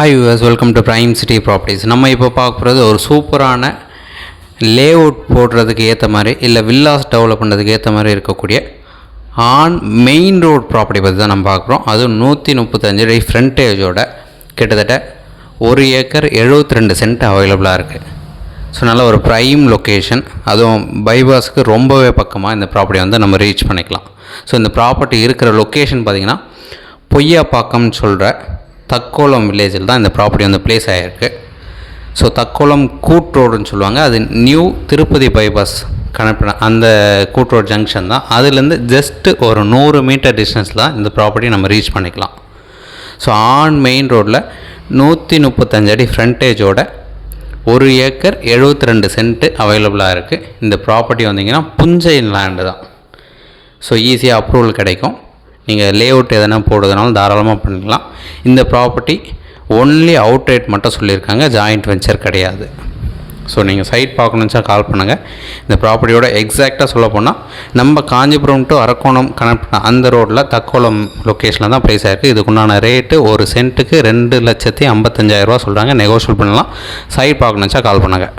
Hi US, welcome to prime city properties. நம்ம இப்போ பார்க்க போகிறது ஒரு சூப்பரான லேஅவுட் போடுறதுக்கு ஏற்ற மாதிரி இல்லை வில்லாஸ் டெவலப் பண்ணுறதுக்கு ஏற்ற மாதிரி இருக்கக்கூடிய மெயின் ரோட் ப்ராப்பர்ட்டி பற்றி தான் நம்ம பார்க்குறோம். அதுவும் 135 அடி ஃப்ரண்டேஜோட கிட்டத்தட்ட 1 ஏக்கர் 72 சென்ட் அவைலபிளாக இருக்குது. ஸோ நல்ல ஒரு ப்ரைம் லொக்கேஷன், அதுவும் பைபாஸுக்கு ரொம்பவே பக்கமாக இந்த ப்ராப்பர்ட்டி வந்து நம்ம ரீச் பண்ணிக்கலாம். ஸோ இந்த ப்ராப்பர்ட்டி இருக்கிற லொக்கேஷன் பார்த்திங்கன்னா பொய்யாப்பாக்கம்னு சொல்கிற தக்கோலம் வில்லேஜில் தான் இந்த ப்ராப்பர்ட்டி வந்து பிளேஸ் ஆகிருக்கு. ஸோ தக்கோலம் கூட் ரோடுன்னு சொல்லுவாங்க. அது நியூ திருப்பதி பைபாஸ் கனெக்ட் பண்ண அந்த கூட் ரோட் ஜங்ஷன் தான். அதுலேருந்து ஜஸ்ட்டு ஒரு 100 மீட்டர் டிஸ்டன்ஸில் தான் இந்த ப்ராப்பர்ட்டி நம்ம ரீச் பண்ணிக்கலாம். ஸோ மெயின் ரோட்டில் 135 அடி ஃப்ரண்டேஜோட 1 ஏக்கர் 72 சென்ட்டு அவைலபிளாக இருக்குது. இந்த ப்ராப்பர்ட்டி வந்தீங்கன்னா புஞ்சை லேண்டு தான். ஸோ ஈஸியாக அப்ரூவல் கிடைக்கும். நீங்கள் லேஅவுட் எதனா போடுறதுனாலும் தாராளமாக பண்ணிக்கலாம். இந்த ப்ராப்பர்ட்டி ஒன்லி அவுட் ரேட் மட்டும் சொல்லியிருக்காங்க, ஜாயிண்ட் வெஞ்சர் கிடையாது. ஸோ நீங்கள் சைட் பார்க்கணுச்சா கால் பண்ணுங்கள். இந்த ப்ராப்பர்ட்டியோட எக்ஸாக்டாக சொல்ல போனால் நம்ம காஞ்சிபுரம் டு அரக்கோணம் கனெக்ட் பண்ண அந்த ரோட்டில் தக்கோலம் லொக்கேஷனில் தான் ப்ளேஸ் ஆகிருக்கு. இதுக்குண்டான ரேட்டு ஒரு சென்ட்டுக்கு 2,55,000 சொல்கிறாங்க. நெகோஷியல் பண்ணலாம். சைட் பார்க்கணுச்சா கால் பண்ணுங்கள்.